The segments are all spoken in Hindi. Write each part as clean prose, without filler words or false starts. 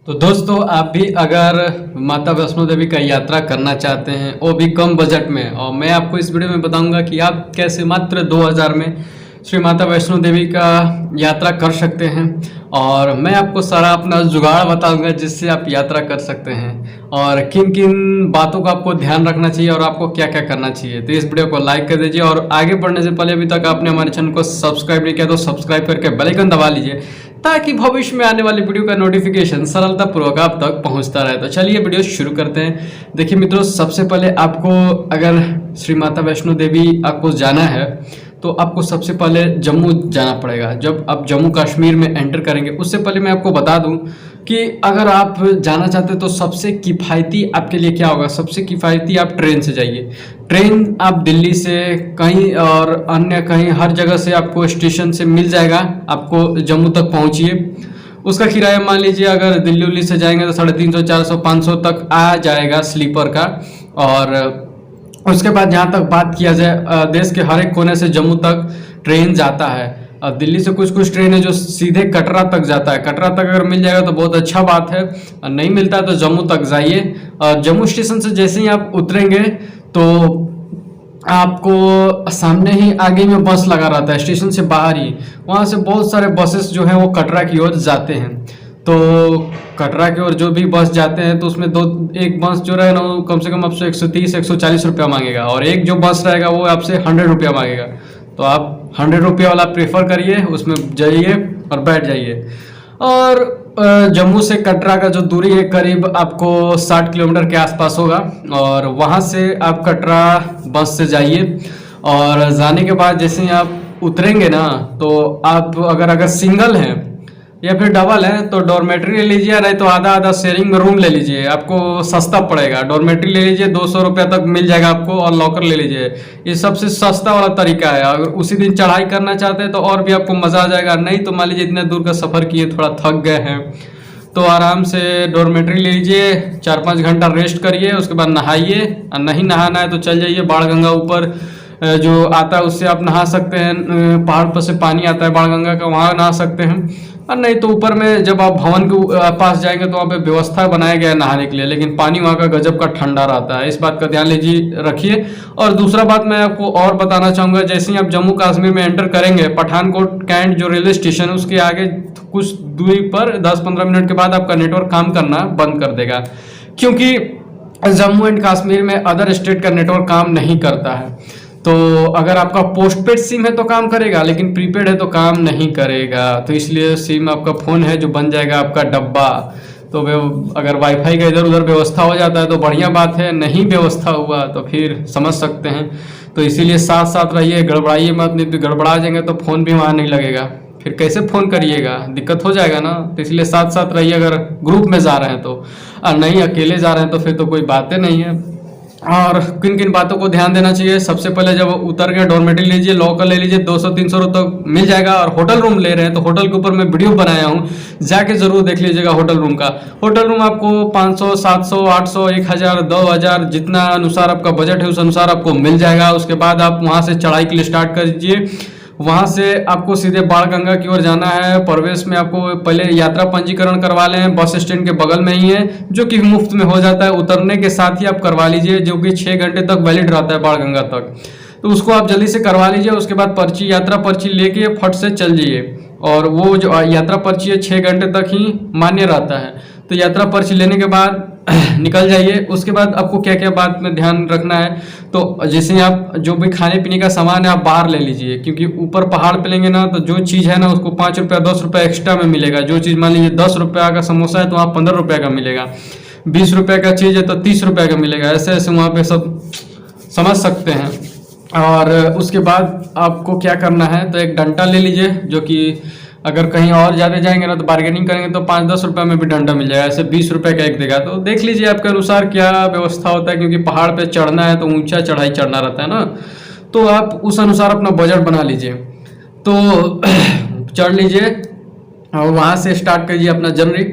तो दोस्तों आप भी अगर माता वैष्णो देवी का यात्रा करना चाहते हैं वो भी कम बजट में, और मैं आपको इस वीडियो में बताऊंगा कि आप कैसे मात्र 2000 में श्री माता वैष्णो देवी का यात्रा कर सकते हैं। और मैं आपको सारा अपना जुगाड़ बताऊंगा जिससे आप यात्रा कर सकते हैं और किन किन बातों का आपको ध्यान रखना चाहिए और आपको क्या क्या करना चाहिए। तो इस वीडियो को लाइक कर दीजिए और आगे बढ़ने से पहले अभी तक आपने हमारे चैनल को सब्सक्राइब नहीं किया तो सब्सक्राइब करके बेल आइकन दबा लीजिए ताकि भविष्य में आने वाली वीडियो का नोटिफिकेशन सरलतापूर्वक आप तक पहुंचता रहे। तो चलिए वीडियो शुरू करते हैं। देखिए मित्रों, सबसे पहले आपको अगर श्री माता वैष्णो देवी आपको जाना है तो आपको सबसे पहले जम्मू जाना पड़ेगा। जब आप जम्मू कश्मीर में एंटर करेंगे उससे पहले मैं आपको बता दूं कि अगर आप जाना चाहते हैं तो सबसे किफ़ायती आपके लिए क्या होगा। सबसे किफ़ायती आप ट्रेन से जाइए। ट्रेन आप दिल्ली से कहीं और अन्य कहीं हर जगह से आपको स्टेशन से मिल जाएगा, आपको जम्मू तक पहुंचिए। उसका किराया मान लीजिए अगर दिल्ली से जाएंगे तो 350, 400, 500 तक आ जाएगा स्लीपर का। और उसके बाद जहाँ तक बात किया जाए, देश के हर एक कोने से जम्मू तक ट्रेन जाता है। दिल्ली से कुछ कुछ ट्रेन है जो सीधे कटरा तक जाता है। कटरा तक अगर मिल जाएगा तो बहुत अच्छा बात है, और नहीं मिलता है तो जम्मू तक जाइए। और जम्मू स्टेशन से जैसे ही आप उतरेंगे तो आपको सामने ही आगे में बस लगा रहता है, स्टेशन से बाहर ही। वहाँ से बहुत सारे बसेस जो हैं वो कटरा की ओर जाते हैं। तो कटरा की ओर जो भी बस जाते हैं तो उसमें एक बस जो रहेगा ना वो कम से कम आपसे 130 140 रुपया मांगेगा, और एक जो बस रहेगा वो आपसे 100 रुपया मांगेगा। तो आप 100 रुपया वाला प्रेफर करिए, उसमें जाइए और बैठ जाइए। और जम्मू से कटरा का जो दूरी है करीब आपको 60 किलोमीटर के आसपास होगा। और वहाँ से आप कटरा बस से जाइए, और जाने के बाद जैसे ही आप उतरेंगे ना तो आप अगर सिंगल हैं या फिर डबल है तो डॉर्मेट्री ले लीजिए, नहीं तो आधा आधा शेयरिंग में रूम ले लीजिए, आपको सस्ता पड़ेगा। डॉर्मेट्री ले लीजिए, 200 रुपया तक मिल जाएगा आपको, और लॉकर ले लीजिए। ये सबसे सस्ता वाला तरीका है। अगर उसी दिन चढ़ाई करना चाहते हैं तो और भी आपको मज़ा आ जाएगा। नहीं तो मान लीजिए इतने दूर का सफ़र किए, थोड़ा थक गए हैं तो आराम से डॉर्मेट्री ले लीजिए, 4-5 घंटा रेस्ट करिए, उसके बाद नहाइए। और नहीं नहाना है तो चल जाइए बाणगंगा ऊपर जो आता है उससे आप नहा सकते हैं। पहाड़ पर से पानी आता है बाणगंगा का, वहाँ नहा सकते हैं। और नहीं तो ऊपर में जब आप भवन के पास जाएंगे तो वहाँ पे व्यवस्था बनाया गया है नहाने के लिए, लेकिन पानी वहाँ का गजब का ठंडा रहता है। इस बात का ध्यान लीजिए रखिए। और दूसरा बात मैं आपको और बताना चाहूँगा, जैसे ही आप जम्मू कश्मीर में एंटर करेंगे, पठानकोट कैंट जो रेलवे स्टेशन है उसके आगे कुछ दूरी पर 10-15 मिनट के बाद आपका नेटवर्क काम करना बंद कर देगा, क्योंकि जम्मू एंड कश्मीर में अदर स्टेट का नेटवर्क काम नहीं करता है। तो अगर आपका पोस्टपेड सिम है तो काम करेगा, लेकिन प्रीपेड है तो काम नहीं करेगा। तो इसलिए सिम आपका फ़ोन है जो बन जाएगा आपका डब्बा। तो अगर वाईफाई का इधर उधर व्यवस्था हो जाता है तो बढ़िया बात है, नहीं व्यवस्था हुआ तो फिर समझ सकते हैं। तो इसीलिए साथ साथ रहिए, गड़बड़ाइए मत, नहीं तो गड़बड़ा जाएंगे तो फ़ोन भी वहाँ नहीं लगेगा, फिर कैसे फ़ोन करिएगा, दिक्कत हो जाएगा ना। तो इसलिए साथ साथ रहिए अगर ग्रुप में जा रहे हैं तो, और नहीं अकेले जा रहे हैं तो फिर तो कोई बातें नहीं है। और किन किन बातों को ध्यान देना चाहिए, सबसे पहले जब उतर के डॉर्मेट्री लीजिए, लॉकर ले लीजिए, 200-300 रुपये तक मिल जाएगा। और होटल रूम ले रहे हैं तो होटल के ऊपर मैं वीडियो बनाया हूँ, जाके जरूर देख लीजिएगा होटल रूम का। होटल रूम आपको 500, 700, 800, 1000, 2000 जितना अनुसार आपका बजट है उस अनुसार आपको मिल जाएगा। उसके बाद आप वहाँ से चढ़ाई के लिए स्टार्ट कर दीजिए। वहाँ से आपको सीधे बाणगंगा की ओर जाना है। प्रवेश में आपको पहले यात्रा पंजीकरण करवा लें, बस स्टैंड के बगल में ही है, जो कि मुफ्त में हो जाता है। उतरने के साथ ही आप करवा लीजिए, जो कि 6 घंटे तक वैलिड रहता है बाणगंगा तक। तो उसको आप जल्दी से करवा लीजिए। उसके बाद पर्ची, यात्रा पर्ची लेके फट से चल जाइए। और वो जो यात्रा पर्ची है 6 घंटे तक ही मान्य रहता है। तो यात्रा पर्ची लेने के बाद निकल जाइए। उसके बाद आपको क्या क्या बात में ध्यान रखना है, तो जैसे आप जो भी खाने पीने का सामान है आप बाहर ले लीजिए, क्योंकि ऊपर पहाड़ पे लेंगे ना तो जो चीज़ है ना उसको 5 रुपया 10 रुपया एक्स्ट्रा में मिलेगा। जो चीज़ मान लीजिए 10 रुपया का समोसा है तो वहाँ 15 रुपये का मिलेगा, 20 रुपये का चीज़ है तो 30 रुपये का मिलेगा। ऐसे ऐसे वहाँ पे सब समझ सकते हैं। और उसके बाद आपको क्या करना है, तो एक डंडा ले लीजिए, जो कि अगर कहीं और ज़्यादा जाएंगे ना तो बार्गेनिंग करेंगे तो 5-10 रुपये में भी डंडा मिल जाएगा। ऐसे 20 रुपये का एक देगा। तो देख लीजिए आपके अनुसार क्या व्यवस्था होता है, क्योंकि पहाड़ पे चढ़ना है तो ऊंचा चढ़ाई चढ़ना रहता है ना, तो आप उस अनुसार अपना बजट बना लीजिए। तो चढ़ लीजिए और वहाँ से स्टार्ट कीजिए अपना जर्नी।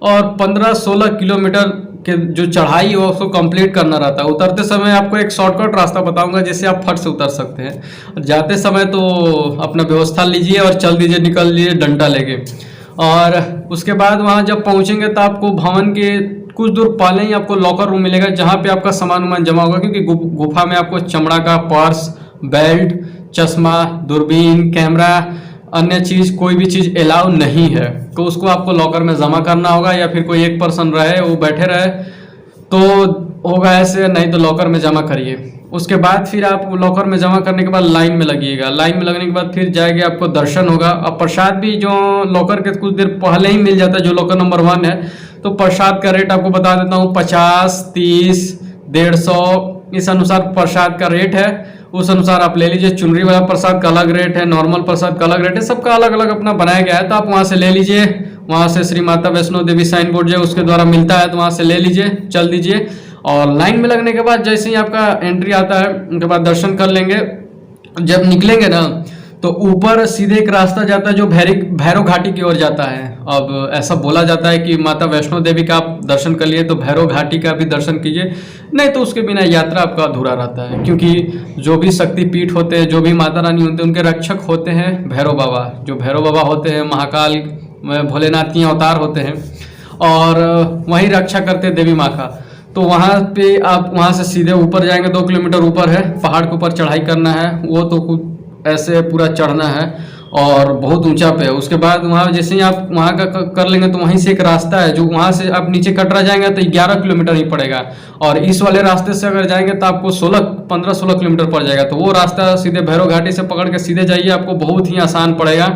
और 15-16 किलोमीटर के जो चढ़ाई है उसको कंप्लीट करना रहता है। उतरते समय आपको एक शॉर्टकट रास्ता बताऊंगा जिससे आप फट से उतर सकते हैं। जाते समय तो अपना व्यवस्था लीजिए और चल दीजिए, निकल लीजिए डंडा लेके। और उसके बाद वहाँ जब पहुँचेंगे तो आपको भवन के कुछ दूर पहले ही आपको लॉकर रूम मिलेगा, जहाँ पे आपका सामान वामान जमा होगा, क्योंकि गुफा में आपको चमड़ा का पर्स, बेल्ट, चश्मा, दूरबीन, कैमरा, अन्य चीज़ कोई भी चीज़ अलाउ नहीं है। तो उसको आपको लॉकर में जमा करना होगा, या फिर कोई एक पर्सन रहे वो बैठे रहे तो होगा ऐसे, नहीं तो लॉकर में जमा करिए। उसके बाद फिर आप लॉकर में जमा करने के बाद लाइन में लगिएगा। लाइन में लगने के बाद फिर जाएंगे, आपको दर्शन होगा। और प्रसाद भी जो लॉकर के कुछ देर पहले ही मिल जाता है, जो लॉकर नंबर 1 है। तो प्रसाद का रेट आपको बता देता हूँ, 50, 30, 150 इस अनुसार प्रसाद का रेट है। उस अनुसार आप ले लीजिए। चुनरी वाला प्रसाद का अलग रेट है, नॉर्मल प्रसाद का अलग रेट है, सबका अलग अलग अपना बनाया गया है। तो आप वहाँ से ले लीजिए। वहाँ से श्री माता वैष्णो देवी साइन बोर्ड जो उसके द्वारा मिलता है, तो वहाँ से ले लीजिए, चल दीजिए। और लाइन में लगने के बाद जैसे ही आपका एंट्री आता है, उनके बाद दर्शन कर लेंगे। जब निकलेंगे ना तो ऊपर सीधे एक रास्ता जाता है जो भैरव घाटी की ओर जाता है। अब ऐसा बोला जाता है कि माता वैष्णो देवी का आप दर्शन कर लिए तो भैरव घाटी का भी दर्शन कीजिए, नहीं तो उसके बिना यात्रा आपका अधूरा रहता है। क्योंकि जो भी शक्तिपीठ होते हैं, जो भी माता रानी होते हैं, उनके रक्षक होते हैं भैरव बाबा। जो भैरव बाबा होते हैं महाकाल भोलेनाथ के अवतार होते हैं, और वही रक्षा करते हैं देवी माँ का। तो वहाँ पे आप वहाँ से सीधे ऊपर जाएंगे, 2 किलोमीटर ऊपर है, पहाड़ के ऊपर चढ़ाई करना है। वो तो कुछ ऐसे पूरा चढ़ना है और बहुत ऊंचा पे है। उसके बाद वहाँ जैसे ही आप वहाँ का कर लेंगे तो वहीं से एक रास्ता है, जो वहाँ से आप नीचे कटरा जाएंगे तो 11 किलोमीटर ही पड़ेगा। और इस वाले रास्ते से अगर जाएंगे तो आपको 15-16 किलोमीटर पड़ जाएगा। तो वो रास्ता सीधे भैरव घाटी से पकड़ के सीधे जाइए, आपको बहुत ही आसान पड़ेगा।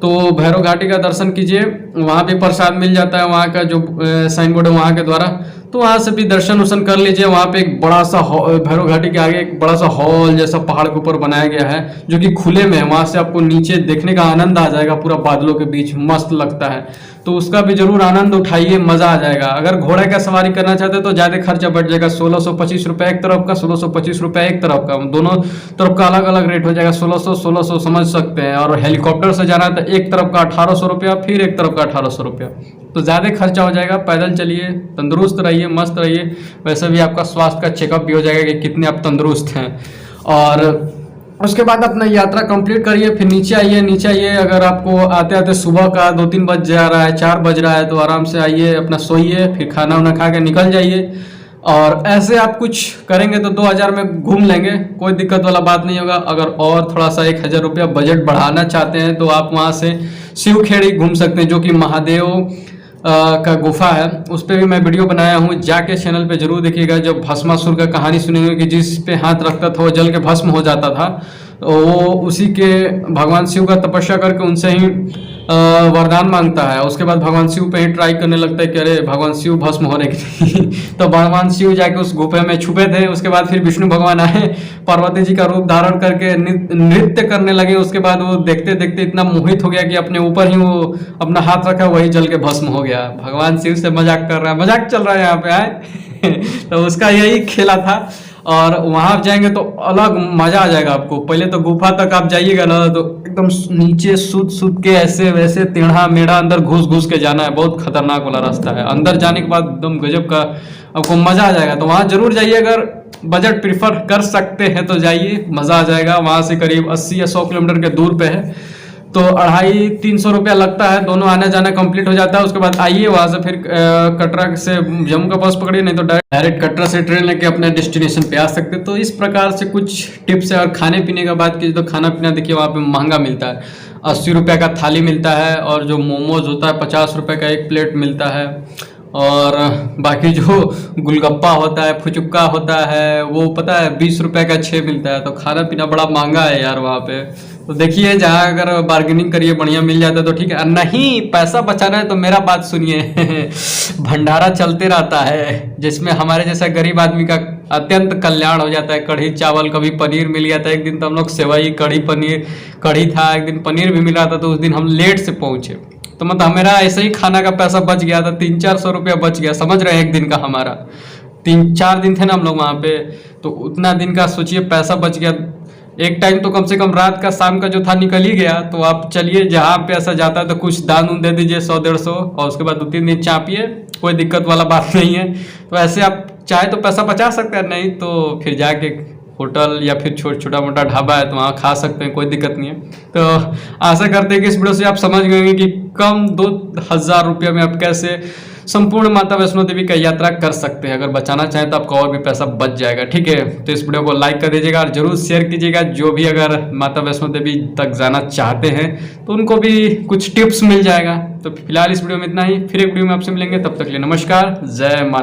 तो भैरव घाटी का दर्शन कीजिए। वहाँ भी प्रसाद मिल जाता है, वहाँ का जो साइन बोर्ड है वहाँ के द्वारा। तो वहाँ से भी दर्शन वर्शन कर लीजिए। वहाँ पे एक बड़ा सा भैरव घाटी के आगे एक बड़ा सा हॉल जैसा पहाड़ के ऊपर बनाया गया है, जो कि खुले में है। वहाँ से आपको नीचे देखने का आनंद आ जाएगा, पूरा बादलों के बीच मस्त लगता है। तो उसका भी जरूर आनंद उठाइए, मज़ा आ जाएगा। अगर घोड़े का सवारी करना चाहते हो तो ज़्यादा खर्चा बढ़ जाएगा, 1625 रुपये एक तरफ का, 1625 रुपये एक तरफ का, दोनों तरफ का अलग अलग रेट हो जाएगा। 1600 समझ सकते हैं। और हेलीकॉप्टर से जाना है तो एक तरफ का 1800 रुपया, फिर एक तरफ का 1800 रुपया, तो ज़्यादा खर्चा हो जाएगा। पैदल चलिए, तंदुरुस्त रहिए, मस्त रहिए। वैसे भी आपका स्वास्थ्य का चेकअप भी हो जाएगा कि कितने आप तंदुरुस्त हैं। और उसके बाद अपना यात्रा कंप्लीट करिए, फिर नीचे आइए। नीचे आइए, अगर आपको आते आते सुबह का 2-3 बज जा रहा है, 4 बज रहा है, तो आराम से आइए, अपना सोइए, फिर खाना वाना खा के निकल जाइए। और ऐसे आप कुछ करेंगे तो 2000 में घूम लेंगे, कोई दिक्कत वाला बात नहीं होगा। अगर और थोड़ा सा 1000 रुपया बजट बढ़ाना चाहते हैं तो आप वहाँ से शिवखेड़ी घूम सकते हैं, जो कि महादेव का गुफा है। उस पर भी मैं वीडियो बनाया हूँ, जाके चैनल पे जरूर देखिएगा। जब भस्मासुर का कहानी सुनेंगे कि जिस पे हाथ रखता था वो जल के भस्म हो जाता था, तो वो उसी के भगवान शिव का तपस्या करके उनसे ही वरदान मांगता है। उसके बाद भगवान शिव पे ही ट्राई करने लगता है कि अरे भगवान शिव भस्म होने की नहीं। तो भगवान शिव जाके उस गुफे में छुपे थे। उसके बाद फिर विष्णु भगवान आए, पार्वती जी का रूप धारण करके नृत्य करने लगे। उसके बाद वो देखते देखते इतना मोहित हो गया कि अपने ऊपर ही वो अपना हाथ रखा, वही जल के भस्म हो गया। भगवान शिव से मजाक कर रहा है, मजाक चल रहा है यहाँ पे आए। तो उसका यही खेला था। और वहां जाएंगे तो अलग मजा आ जाएगा आपको। पहले तो गुफा तक आप जाइएगा ना तो एकदम नीचे सूद के ऐसे वैसे टेढ़ा मेढ़ा अंदर घुस के जाना है, बहुत खतरनाक वाला रास्ता है। अंदर जाने के बाद एकदम गजब का आपको मजा आ जाएगा। तो वहां जरूर जाइए, अगर बजट प्रीफर कर सकते हैं तो जाइए, मजा आ जाएगा। वहां से करीब 80 या 100 किलोमीटर के दूर पे है, तो 250-300 रुपया लगता है, दोनों आना जाना कंप्लीट हो जाता है। उसके बाद आइए, वहाँ से फिर कटरा से जम्मू का बस पकड़िए, नहीं तो डायरेक्ट कटरा से ट्रेन लेके अपने डेस्टिनेशन पे आ सकते हैं। तो इस प्रकार से कुछ टिप्स है। और खाने पीने का बात कीजिए तो खाना पीना देखिए वहाँ पे महंगा मिलता है, 80 रुपये का थाली मिलता है। और जो मोमोज होता है 50 रुपये का एक प्लेट मिलता है। और बाकी जो गुलगप्पा होता है, फुचुक्का होता है, वो पता है 20 रुपये का 6 मिलता है। तो खाना पीना बड़ा महंगा है यार वहाँ पे। तो देखिए, जहाँ अगर बार्गेनिंग करिए बढ़िया मिल जाता है तो ठीक है, नहीं पैसा बचाना है तो मेरा बात सुनिए। भंडारा चलते रहता है, जिसमें हमारे जैसा गरीब आदमी का अत्यंत कल्याण हो जाता है। कढ़ी चावल, कभी पनीर मिल गया था। एक दिन तो हम लोग सेवई कढ़ी था, एक दिन पनीर भी मिल रहा था। तो उस दिन हम लेट से पहुंचे, तो मतलब मेरा ऐसे ही खाना का पैसा बच गया था, 300-400 रुपया बच गया, समझ रहे हैं। एक दिन का हमारा 3-4 दिन थे ना हम लोग वहाँ पे, तो उतना दिन का सोचिए पैसा बच गया। एक टाइम तो कम से कम रात का शाम का जो था निकल ही गया। तो आप चलिए, जहाँ पैसा जाता है तो कुछ दान उन दे दीजिए 100-150, और उसके बाद 2-3 दिन चापिए, कोई दिक्कत वाला बात नहीं है। तो ऐसे आप चाहे तो पैसा बचा सकते हैं, नहीं तो फिर जाके होटल या फिर छोटा मोटा ढाबा है तो वहाँ खा सकते हैं, कोई दिक्कत नहीं है। तो आशा करते हैं कि इस वीडियो से आप समझ गए कि कम 2,000 रुपये में आप कैसे संपूर्ण माता वैष्णो देवी का यात्रा कर सकते हैं। अगर बचाना चाहें तो आपका और भी पैसा बच जाएगा। ठीक है, तो इस वीडियो को लाइक कर दीजिएगा और जरूर शेयर कीजिएगा। जो भी अगर माता वैष्णो देवी तक जाना चाहते हैं तो उनको भी कुछ टिप्स मिल जाएगा। तो फिलहाल इस वीडियो में इतना ही, फिर एक वीडियो में आपसे मिलेंगे, तब तक के लिए नमस्कार, जय माता।